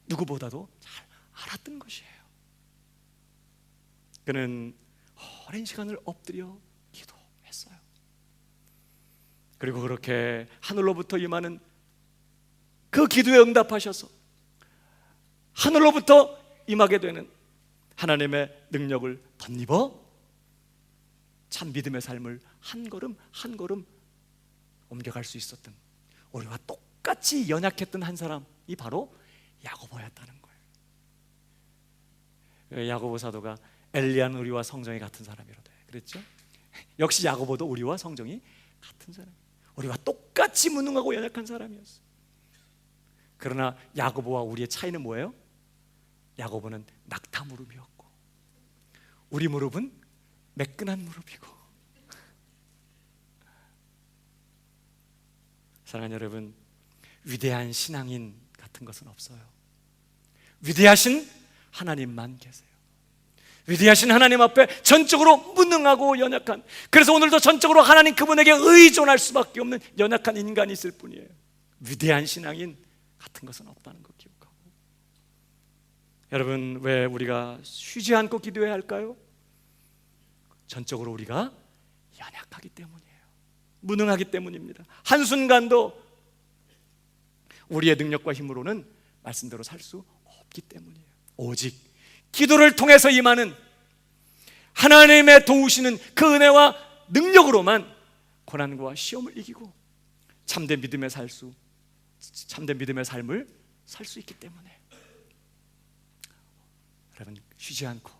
누구보다도 잘 알았던 것이에요. 그는 오랜 시간을 엎드려 기도했어요. 그리고 그렇게 하늘로부터 임하는 그 기도에 응답하셔서 하늘로부터 임하게 되는 하나님의 능력을 덧입어 참 믿음의 삶을 한 걸음 한 걸음 옮겨갈 수 있었던, 우리와 똑같이 연약했던 한 사람이 바로 야고보였다는 거예요. 야고보 사도가 엘리야는 우리와 성정이 같은 사람이라도 그랬죠. 역시 야고보도 우리와 성정이 같은 사람, 우리와 똑같이 무능하고 연약한 사람이었어요. 그러나 야고보와 우리의 차이는 뭐예요? 야고보는 낙타 무릎이었고 우리 무릎은 매끈한 무릎이고. 사랑하는 여러분, 위대한 신앙인 같은 것은 없어요. 위대하신 하나님만 계세요. 위대하신 하나님 앞에 전적으로 무능하고 연약한, 그래서 오늘도 전적으로 하나님 그분에게 의존할 수밖에 없는 연약한 인간이 있을 뿐이에요. 위대한 신앙인 같은 것은 없다는 것 기억하고. 여러분, 왜 우리가 쉬지 않고 기도해야 할까요? 전적으로 우리가 연약하기 때문이에요. 무능하기 때문입니다. 한순간도 우리의 능력과 힘으로는 말씀대로 살 수 없기 때문이에요. 오직 기도를 통해서 임하는 하나님의 도우시는 그 은혜와 능력으로만 고난과 시험을 이기고 참된 믿음의 삶을 살 수 있기 때문에 여러분, 쉬지 않고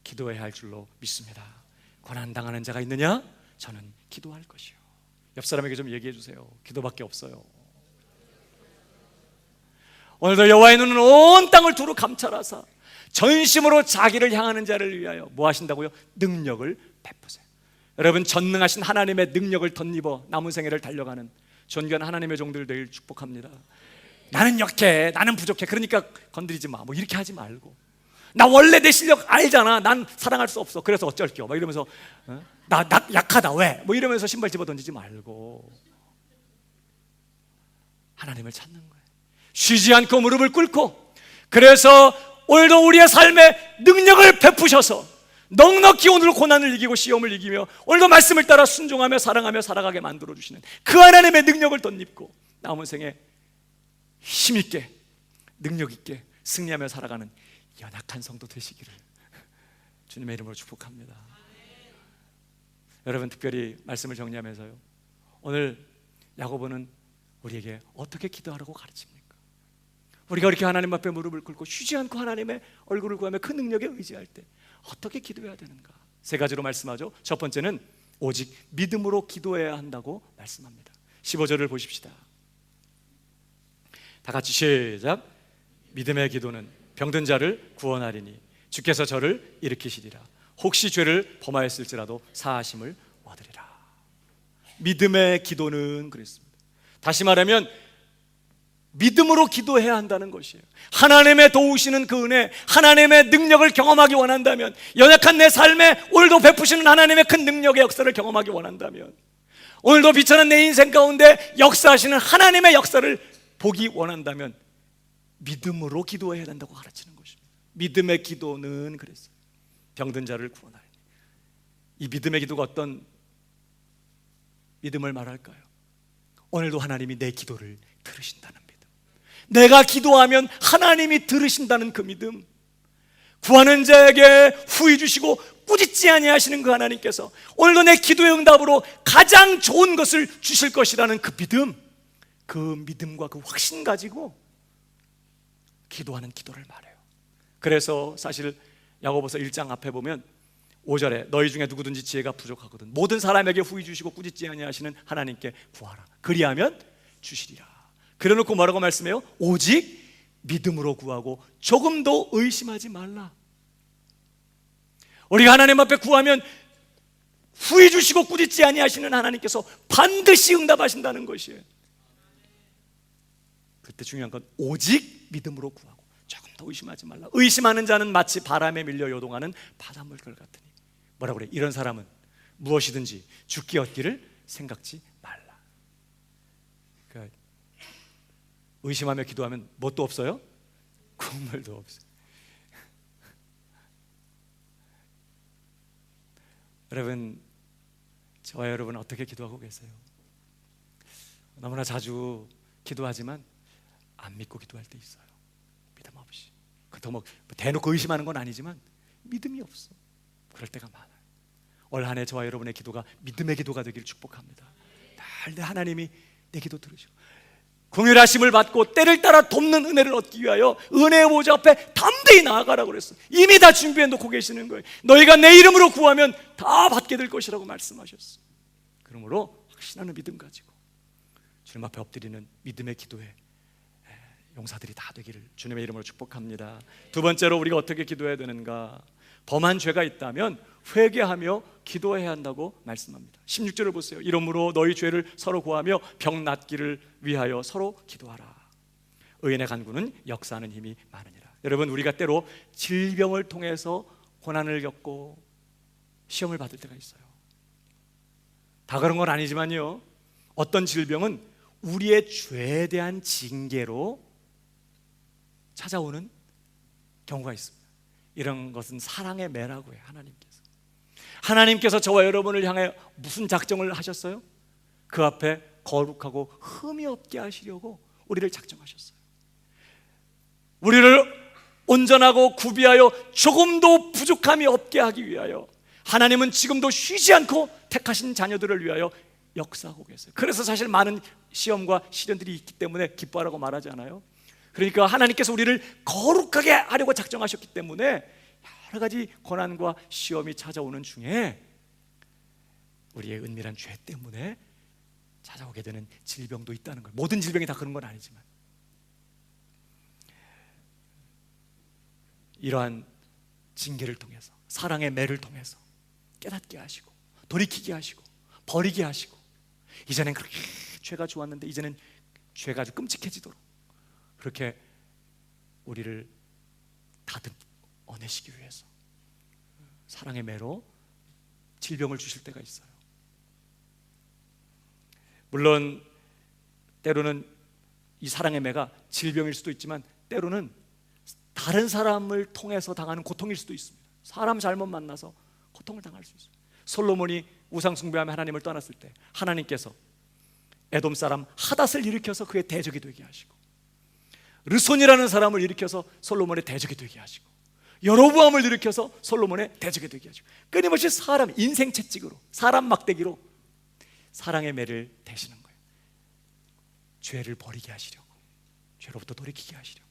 기도해야 할 줄로 믿습니다. 고난당하는 자가 있느냐? 저는 기도할 것이요. 옆 사람에게 좀 얘기해 주세요. 기도밖에 없어요. 오늘도 여호와의 눈은 온 땅을 두루 감찰하사 전심으로 자기를 향하는 자를 위하여 뭐 하신다고요? 능력을 베푸세요. 여러분, 전능하신 하나님의 능력을 덧입어 남은 생애를 달려가는 존귀한 하나님의 종들 되길 축복합니다. 나는 약해, 나는 부족해, 그러니까 건드리지 마, 뭐 이렇게 하지 말고, 나 원래 내 실력 알잖아, 난 사랑할 수 없어, 그래서 어쩔겨, 막 이러면서 나 약하다, 왜? 뭐 이러면서 신발 집어 던지지 말고 하나님을 찾는 거예요. 쉬지 않고 무릎을 꿇고, 그래서 오늘도 우리의 삶에 능력을 베푸셔서 넉넉히 오늘 고난을 이기고 시험을 이기며 오늘도 말씀을 따라 순종하며 사랑하며 살아가게 만들어주시는 그 하나님의 능력을 덧입고 남은 생에 힘있게 능력있게 승리하며 살아가는 연약한 성도 되시기를 주님의 이름으로 축복합니다. 여러분, 특별히 말씀을 정리하면서요, 오늘 야고보는 우리에게 어떻게 기도하라고 가르칩니까? 우리가 이렇게 하나님 앞에 무릎을 꿇고 쉬지 않고 하나님의 얼굴을 구하며 그 능력에 의지할 때 어떻게 기도해야 되는가? 세 가지로 말씀하죠. 첫 번째는 오직 믿음으로 기도해야 한다고 말씀합니다. 15절을 보십시다. 다 같이 시작. 믿음의 기도는 병든 자를 구원하리니 주께서 저를 일으키시리라. 혹시 죄를 범하였을지라도 사하심을 얻으리라. 믿음의 기도는 그랬습니다. 다시 말하면 믿음으로 기도해야 한다는 것이에요. 하나님의 도우시는 그 은혜, 하나님의 능력을 경험하기 원한다면, 연약한 내 삶에 오늘도 베푸시는 하나님의 큰 능력의 역사를 경험하기 원한다면, 오늘도 비천한 내 인생 가운데 역사하시는 하나님의 역사를 보기 원한다면 믿음으로 기도해야 된다고 가르치는 것입니다. 믿음의 기도는 그랬어요. 병든 자를 구원하리. 이 믿음의 기도가 어떤 믿음을 말할까요? 오늘도 하나님이 내 기도를 들으신다는 믿음, 내가 기도하면 하나님이 들으신다는 그 믿음, 구하는 자에게 후히 주시고 꾸짖지 아니하시는 그 하나님께서 오늘도 내 기도의 응답으로 가장 좋은 것을 주실 것이라는 그 믿음, 그 믿음과 그 확신 가지고 기도하는 기도를 말해요. 그래서 사실 야고보서 1장 앞에 보면 5절에 너희 중에 누구든지 지혜가 부족하거든 모든 사람에게 후히 주시고 꾸짖지 아니하시는 하나님께 구하라, 그리하면 주시리라. 그래놓고 뭐라고 말씀해요? 오직 믿음으로 구하고 조금도 의심하지 말라. 우리가 하나님 앞에 구하면 후히 주시고 꾸짖지 아니하시는 하나님께서 반드시 응답하신다는 것이에요. 그때 중요한 건 오직 믿음으로 구하고 조금도 의심하지 말라. 의심하는 자는 마치 바람에 밀려 요동하는 바닷물결 같으니, 뭐라고 그래? 이런 사람은 무엇이든지 죽기 얻기를 생각지 말라. 그러니까 의심하며 기도하면 뭣도 없어요? 국물도 없어요. 여러분, 저와 여러분 어떻게 기도하고 계세요? 너무나 자주 기도하지만 안 믿고 기도할 때 있어요. 믿음 없이. 그렇다고 뭐 대놓고 의심하는 건 아니지만 믿음이 없어. 그럴 때가 많아요. 올 한 해 저와 여러분의 기도가 믿음의 기도가 되기를 축복합니다. 늘 하나님이 내 기도 들으시고 긍휼하심을 받고 때를 따라 돕는 은혜를 얻기 위하여 은혜의 보좌 앞에 담대히 나아가라고 그랬어요. 이미 다 준비해 놓고 계시는 거예요. 너희가 내 이름으로 구하면 다 받게 될 것이라고 말씀하셨어요. 그러므로 확신하는 믿음 가지고 주님 앞에 엎드리는 믿음의 기도에 용사들이 다 되기를 주님의 이름으로 축복합니다. 두 번째로 우리가 어떻게 기도해야 되는가? 범한 죄가 있다면 회개하며 기도해야 한다고 말씀합니다. 16절을 보세요. 이러므로 너희 죄를 서로 구하며 병 낫기를 위하여 서로 기도하라. 의인의 간구는 역사하는 힘이 많으니라. 여러분, 우리가 때로 질병을 통해서 고난을 겪고 시험을 받을 때가 있어요. 다 그런 건 아니지만요, 어떤 질병은 우리의 죄에 대한 징계로 찾아오는 경우가 있습니다. 이런 것은 사랑의 매라고 해요. 하나님께서 저와 여러분을 향해 무슨 작정을 하셨어요? 그 앞에 거룩하고 흠이 없게 하시려고 우리를 작정하셨어요. 우리를 온전하고 구비하여 조금도 부족함이 없게 하기 위하여 하나님은 지금도 쉬지 않고 택하신 자녀들을 위하여 역사하고 계세요. 그래서 사실 많은 시험과 시련들이 있기 때문에 기뻐하라고 말하지 않아요? 그러니까 하나님께서 우리를 거룩하게 하려고 작정하셨기 때문에 여러 가지 고난과 시험이 찾아오는 중에 우리의 은밀한 죄 때문에 찾아오게 되는 질병도 있다는 거예요. 모든 질병이 다 그런 건 아니지만 이러한 징계를 통해서, 사랑의 매를 통해서 깨닫게 하시고, 돌이키게 하시고, 버리게 하시고, 이전엔 그렇게 죄가 좋았는데 이제는 죄가 아주 끔찍해지도록 그렇게 우리를 다듬어내시기 위해서 사랑의 매로 질병을 주실 때가 있어요. 물론 때로는 이 사랑의 매가 질병일 수도 있지만 때로는 다른 사람을 통해서 당하는 고통일 수도 있습니다. 사람 잘못 만나서 고통을 당할 수 있어요. 솔로몬이 우상 숭배하며 하나님을 떠났을 때 하나님께서 에돔 사람 하닷을 일으켜서 그의 대적이 되게 하시고, 르손이라는 사람을 일으켜서 솔로몬의 대적이 되게 하시고, 여로보암을 일으켜서 솔로몬의 대적이 되게 하시고, 끊임없이 사람 인생 채찍으로, 사람 막대기로 사랑의 매를 대시는 거예요. 죄를 버리게 하시려고, 죄로부터 돌이키게 하시려고.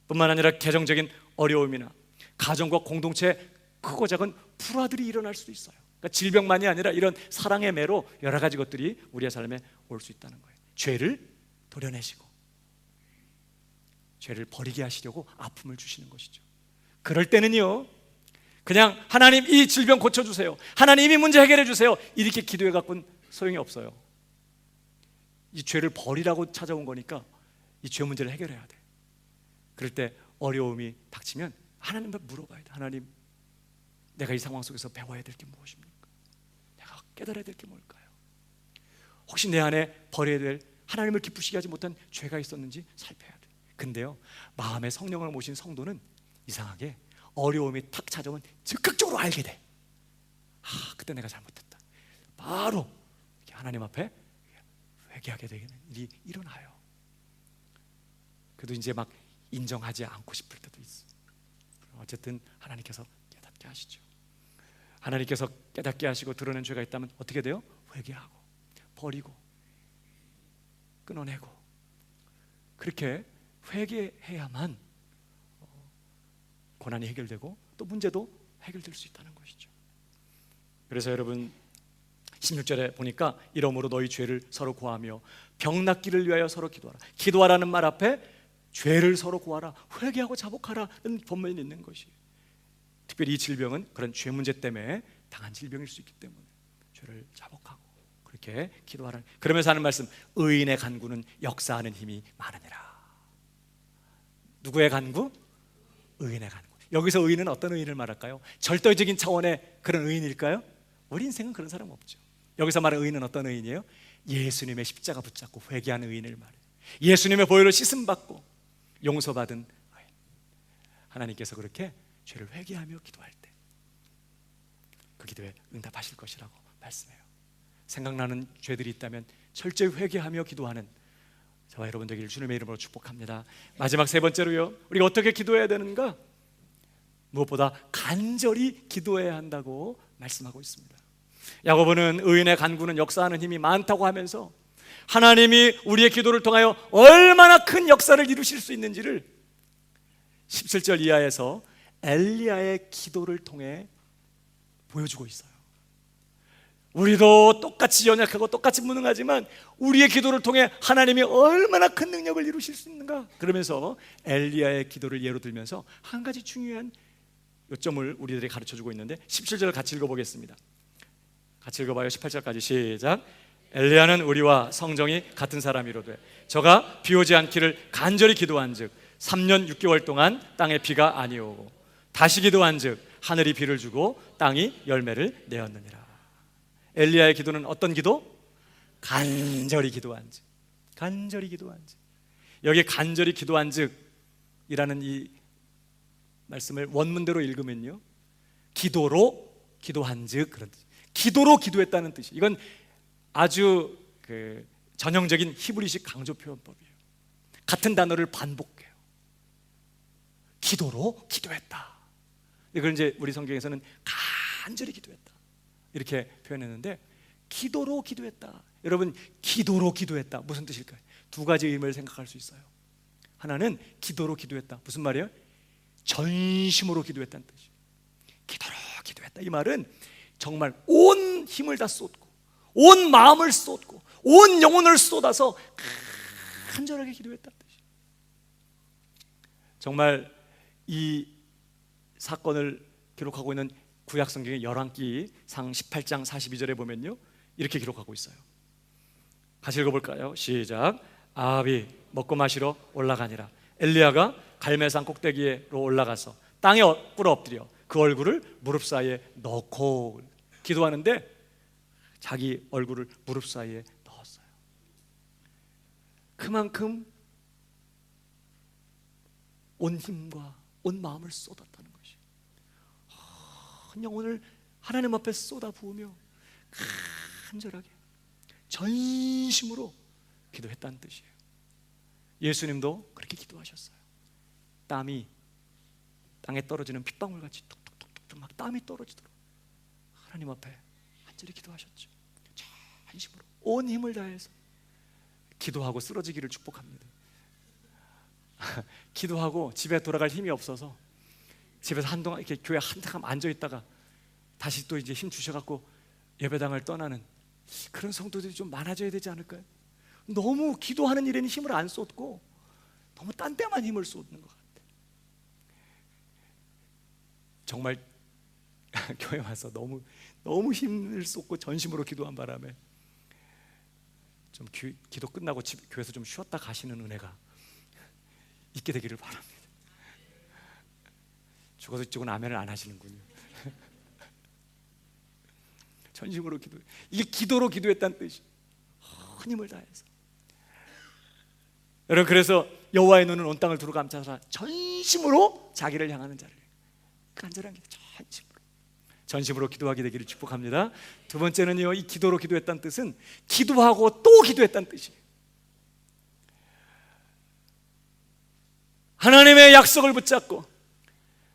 뿐만 아니라 개정적인 어려움이나 가정과 공동체에 크고 작은 불화들이 일어날 수도 있어요. 그러니까 질병만이 아니라 이런 사랑의 매로 여러 가지 것들이 우리의 삶에 올 수 있다는 거예요. 죄를 도려내시고 죄를 버리게 하시려고 아픔을 주시는 것이죠. 그럴 때는요, 그냥 하나님 이 질병 고쳐주세요, 하나님 이 문제 해결해 주세요, 이렇게 기도해 갖고는 소용이 없어요. 이 죄를 버리라고 찾아온 거니까 이 죄 문제를 해결해야 돼. 그럴 때 어려움이 닥치면 하나님께 물어봐야 돼. 하나님, 내가 이 상황 속에서 배워야 될 게 무엇입니까? 내가 깨달아야 될 게 뭘까요? 혹시 내 안에 버려야 될, 하나님을 기쁘시게 하지 못한 죄가 있었는지 살펴야 돼. 근데요, 마음에 성령을 모신 성도는 이상하게 어려움이 탁 찾아오면 즉각적으로 알게 돼. 그때 내가 잘못했다. 바로 하나님 앞에 회개하게 되는 일이 일어나요. 그래도 이제 막 인정하지 않고 싶을 때도 있어. 어쨌든 하나님께서 깨닫게 하시죠. 하나님께서 깨닫게 하시고 드러낸 죄가 있다면 어떻게 돼요? 회개하고 버리고 끊어내고, 그렇게 회개해야만 고난이 해결되고 또 문제도 해결될 수 있다는 것이죠. 그래서 여러분 16절에 보니까 이러므로 너희 죄를 서로 고하며 병 낫기를 위하여 서로 기도하라. 기도하라는 말 앞에 죄를 서로 고하라, 회개하고 자복하라는 본문이 있는 것이에요. 특별히 이 질병은 그런 죄 문제 때문에 당한 질병일 수 있기 때문에 죄를 자복하고 그렇게 기도하라는, 그러면서 하는 말씀, 의인의 간구는 역사하는 힘이 많으니라. 누구의 간구? 의인의 간구. 여기서 의인은 어떤 의인을 말할까요? 절대적인 차원의 그런 의인일까요? 우리 인생은 그런 사람 없죠. 여기서 말하는 의인은 어떤 의인이에요? 예수님의 십자가 붙잡고 회개하는 의인을 말해요. 예수님의 보혈로 씻음받고 용서받은 의인. 하나님께서 그렇게 죄를 회개하며 기도할 때 그 기도에 응답하실 것이라고 말씀해요. 생각나는 죄들이 있다면 철저히 회개하며 기도하는 저와 여러분 되기를 주님의 이름으로 축복합니다. 마지막 세 번째로요, 우리가 어떻게 기도해야 되는가? 무엇보다 간절히 기도해야 한다고 말씀하고 있습니다. 야고보는 의인의 간구는 역사하는 힘이 많다고 하면서 하나님이 우리의 기도를 통하여 얼마나 큰 역사를 이루실 수 있는지를 17절 이하에서 엘리야의 기도를 통해 보여주고 있어요. 우리도 똑같이 연약하고 똑같이 무능하지만 우리의 기도를 통해 하나님이 얼마나 큰 능력을 이루실 수 있는가, 그러면서 엘리야의 기도를 예로 들면서 한 가지 중요한 요점을 우리들이 가르쳐주고 있는데 17절을 같이 읽어보겠습니다. 같이 읽어봐요. 18절까지 시작. 엘리야는 우리와 성정이 같은 사람이로되 저가 비 오지 않기를 간절히 기도한즉 3년 6개월 동안 땅에 비가 아니오고 다시 기도한즉 하늘이 비를 주고 땅이 열매를 내었느니라. 엘리야의 기도는 어떤 기도? 간절히 기도한즉. 간절히 기도한즉. 여기 간절히 기도한즉이라는 이 말씀을 원문대로 읽으면요, 기도로 기도한즉 그런 뜻. 기도로 기도했다는 뜻이. 이건 아주 전형적인 히브리식 강조 표현법이에요. 같은 단어를 반복해요. 기도로 기도했다. 이걸 이제 우리 성경에서는 간절히 기도했다 이렇게 표현했는데, 기도로 기도했다. 여러분, 기도로 기도했다 무슨 뜻일까요? 두 가지 의미를 생각할 수 있어요. 하나는 기도로 기도했다, 무슨 말이에요? 전심으로 기도했다는 뜻이에요. 기도로 기도했다, 이 말은 정말 온 힘을 다 쏟고 온 마음을 쏟고 온 영혼을 쏟아서 간절하게 기도했다는 뜻이에요. 정말 이 사건을 기록하고 있는 구약 성경의 열왕기상 18장 42절에 보면요, 이렇게 기록하고 있어요. 같이 읽어볼까요? 시작. 아합이 먹고 마시러 올라가니라. 엘리야가 갈멜산 꼭대기로 올라가서 땅에 꿇어 엎드려 그 얼굴을 무릎 사이에 넣고, 기도하는데 자기 얼굴을 무릎 사이에 넣었어요. 그만큼 온 힘과 온 마음을 쏟았다는 것이, 한 영혼을 하나님 앞에 쏟아 부으며 간절하게 전심으로 기도했다는 뜻이에요. 예수님도 그렇게 기도하셨어요. 땀이 땅에 떨어지는 핏방울같이 툭툭툭툭 막 땀이 떨어지도록 하나님 앞에 간절히 기도하셨죠. 전심으로 온 힘을 다해서 기도하고 쓰러지기를 축복합니다. 기도하고 집에 돌아갈 힘이 없어서 집에서 한동안 이렇게 교회 한참 앉아 있다가 다시 또 이제 힘 주셔갖고 예배당을 떠나는 그런 성도들이 좀 많아져야 되지 않을까요? 너무 기도하는 일에는 힘을 안 쏟고 너무 딴 데만 힘을 쏟는 것 같아요. 정말 교회 와서 너무 힘을 쏟고 전심으로 기도한 바람에 좀 기도 끝나고 교회에서 좀 쉬었다 가시는 은혜가 있게 되기를 바랍니다. 죽어서 이쪽은 아멘을 안 하시는군요. 전심으로 기도, 이게 기도로 기도했다는 뜻이, 큰 힘을 다해서. 여러분, 그래서 여호와의 눈은 온 땅을 두루 감찰하사 전심으로 자기를 향하는 자를, 간절한 기도, 전심으로 기도하게 되기를 축복합니다. 두 번째는요, 이 기도로 기도했다는 뜻은 기도하고 또 기도했다는 뜻이에요. 하나님의 약속을 붙잡고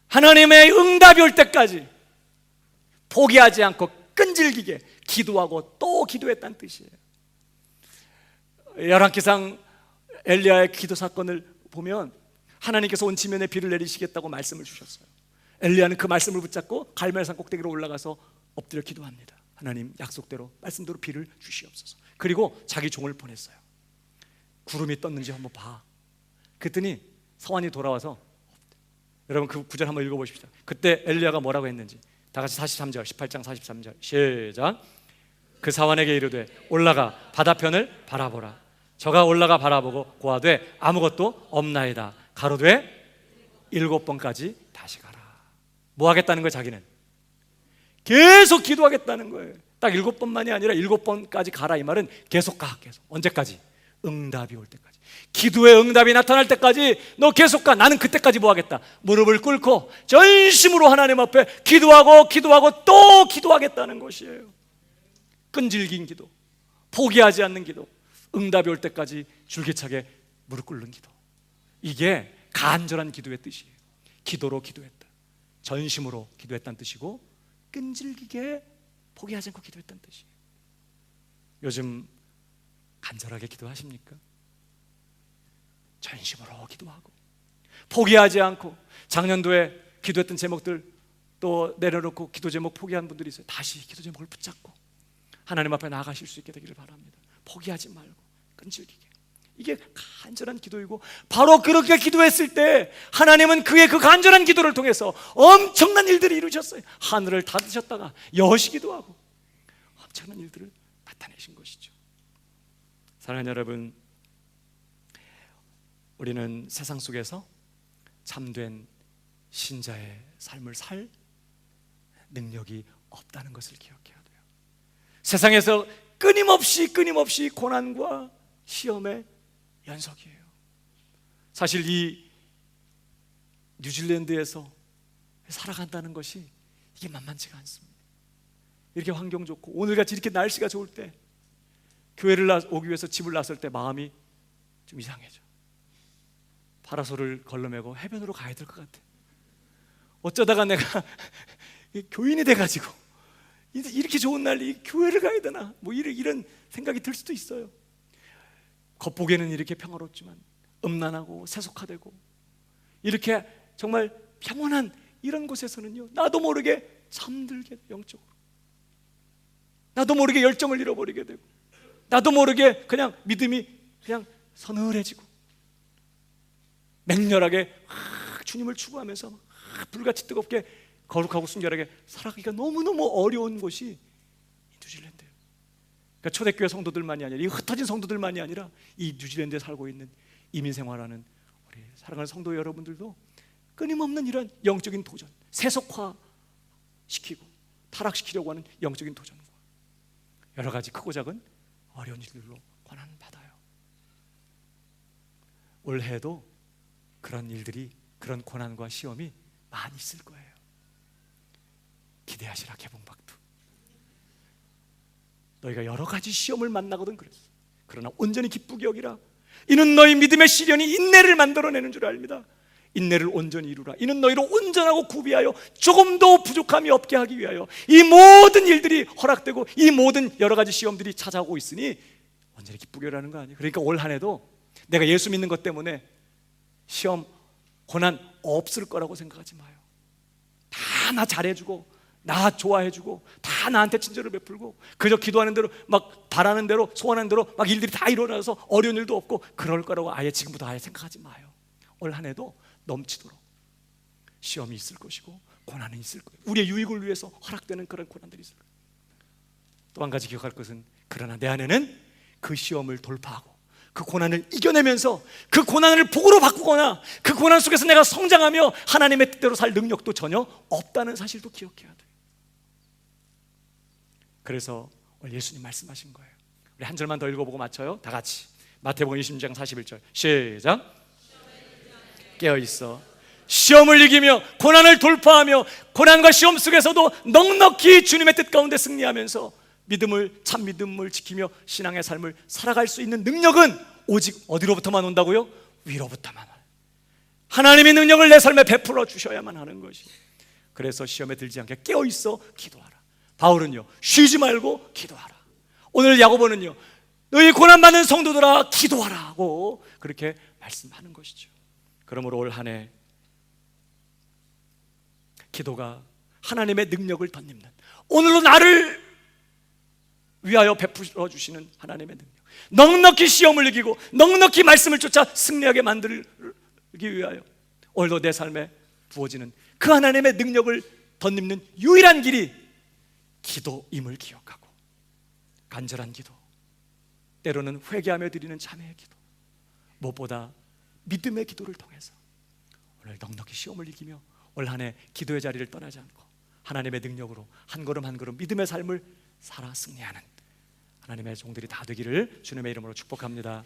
하나님의 응답이 올 때까지 포기하지 않고 끈질기게 기도하고 또 기도했다는 뜻이에요. 열왕기상 엘리야의 기도 사건을 보면 하나님께서 온 지면에 비를 내리시겠다고 말씀을 주셨어요. 엘리야는 그 말씀을 붙잡고 갈멜산 꼭대기로 올라가서 엎드려 기도합니다. 하나님, 약속대로 말씀대로 비를 주시옵소서. 그리고 자기 종을 보냈어요. 구름이 떴는지 한번 봐. 그랬더니 사환이 돌아와서, 여러분 그 구절 한번 읽어보십시오. 그때 엘리야가 뭐라고 했는지 다 같이 43절, 18장 43절 시작. 그 사환에게 이르되 올라가 바다편을 바라보라. 저가 올라가 바라보고 고하되 아무것도 없나이다. 가로되 7번까지 다시 가라. 뭐 하겠다는 거예요? 자기는 계속 기도하겠다는 거예요. 딱 7번만이 아니라 7번까지 가라. 이 말은 계속 가. 계속. 언제까지? 응답이 올 때까지. 기도의 응답이 나타날 때까지 너 계속 가. 나는 그때까지 뭐 하겠다? 무릎을 꿇고 전심으로 하나님 앞에 기도하고 또 기도하겠다는 것이에요. 끈질긴 기도, 포기하지 않는 기도, 응답이 올 때까지 줄기차게 무릎 꿇는 기도. 이게 간절한 기도의 뜻이에요. 기도로 기도했다, 전심으로 기도했다는 뜻이고, 끈질기게 포기하지 않고 기도했다는 뜻이에요. 요즘 간절하게 기도하십니까? 전심으로 기도하고 포기하지 않고, 작년도에 기도했던 제목들 또 내려놓고 기도 제목 포기한 분들이 있어요. 다시 기도 제목을 붙잡고 하나님 앞에 나아가실 수 있게 되기를 바랍니다. 포기하지 말고 끈질기게. 이게 간절한 기도이고, 바로 그렇게 기도했을 때 하나님은 그의 그 간절한 기도를 통해서 엄청난 일들을 이루셨어요. 하늘을 닫으셨다가 여시기도 하고 엄청난 일들을 나타내신 것이죠. 사랑하는 여러분, 우리는 세상 속에서 참된 신자의 삶을 살 능력이 없다는 것을 기억해야 돼요. 세상에서 끊임없이 고난과 시험의 연속이에요. 사실 이 뉴질랜드에서 살아간다는 것이 이게 만만치가 않습니다. 이렇게 환경 좋고 오늘같이 이렇게 날씨가 좋을 때 교회를 오기 위해서 집을 나설 때 마음이 좀 이상해져. 파라솔을 걸러매고 해변으로 가야 될 것 같아. 어쩌다가 내가 교인이 돼가지고 이렇게 좋은 날 이 교회를 가야 되나, 뭐 이런 생각이 들 수도 있어요. 겉보기에는 이렇게 평화롭지만 음란하고 세속화되고 이렇게 정말 평온한 이런 곳에서는요, 나도 모르게 잠들게, 영적으로 나도 모르게 열정을 잃어버리게 되고, 나도 모르게 그냥 믿음이 그냥 서늘해지고 맹렬하게 주님을 추구하면서 막 불같이 뜨겁게 거룩하고 순결하게 살아가기가 너무너무 어려운 곳이 뉴질랜드예요. 그러니까 초대교회 성도들만이 아니라 이 흩어진 성도들만이 아니라 이 뉴질랜드에 살고 있는 이민 생활하는 우리 사랑하는 성도 여러분들도 끊임없는 이런 영적인 도전, 세속화시키고 타락시키려고 하는 영적인 도전과 여러 가지 크고 작은 어려운 일들로 고난받아요. 올해도 그런 일들이, 그런 고난과 시험이 많이 있을 거예요. 기대하시라 개봉박두. 너희가 여러 가지 시험을 만나거든 그랬어. 그러나 온전히 기쁘게 여기라. 이는 너희 믿음의 시련이 인내를 만들어내는 줄 압니다. 인내를 온전히 이루라. 이는 너희를 온전하고 구비하여 조금도 부족함이 없게 하기 위하여 이 모든 일들이 허락되고 이 모든 여러 가지 시험들이 찾아오고 있으니 온전히 기쁘게 하라는 거 아니에요. 그러니까 올 한 해도 내가 예수 믿는 것 때문에 시험, 고난 없을 거라고 생각하지 마요. 다 나 잘해주고 나 좋아해주고 다 나한테 친절을 베풀고 그저 기도하는 대로 막 바라는 대로 소원하는 대로 막 일들이 다 일어나서 어려운 일도 없고 그럴 거라고 아예 지금부터 아예 생각하지 마요. 올 한 해도 넘치도록 시험이 있을 것이고 고난은 있을 거예요. 우리의 유익을 위해서 허락되는 그런 고난들이 있을 거예요. 또 한 가지 기억할 것은 그러나 내 안에는 그 시험을 돌파하고 그 고난을 이겨내면서 그 고난을 복으로 바꾸거나 그 고난 속에서 내가 성장하며 하나님의 뜻대로 살 능력도 전혀 없다는 사실도 기억해야 돼요. 그래서 오늘 예수님 말씀하신 거예요. 우리 한 절만 더 읽어보고 마쳐요. 다 같이 마태복음 26장 41절 시작. 깨어있어 시험을 이기며 고난을 돌파하며 고난과 시험 속에서도 넉넉히 주님의 뜻 가운데 승리하면서 믿음을, 참 믿음을 지키며 신앙의 삶을 살아갈 수 있는 능력은 오직 어디로부터만 온다고요? 위로부터만 와요. 하나님의 능력을 내 삶에 베풀어 주셔야만 하는 것이. 그래서 시험에 들지 않게 깨어있어 기도하라. 바울은요 쉬지 말고 기도하라. 오늘 야고보는요 너희 고난받는 성도들아 기도하라고 그렇게 말씀하는 것이죠. 그러므로 올 한 해 기도가 하나님의 능력을 덧입는, 오늘로 나를 위하여 베풀어 주시는 하나님의 능력, 넉넉히 시험을 이기고 넉넉히 말씀을 쫓아 승리하게 만들기 위하여 오늘도 내 삶에 부어지는 그 하나님의 능력을 덧입는 유일한 길이 기도임을 기억하고 간절한 기도, 때로는 회개하며 드리는 자매의 기도, 무엇보다 믿음의 기도를 통해서 오늘 넉넉히 시험을 이기며 올 한 해 기도의 자리를 떠나지 않고 하나님의 능력으로 한 걸음 한 걸음 믿음의 삶을 살아 승리하는 하나님의 종들이 다 되기를 주님의 이름으로 축복합니다.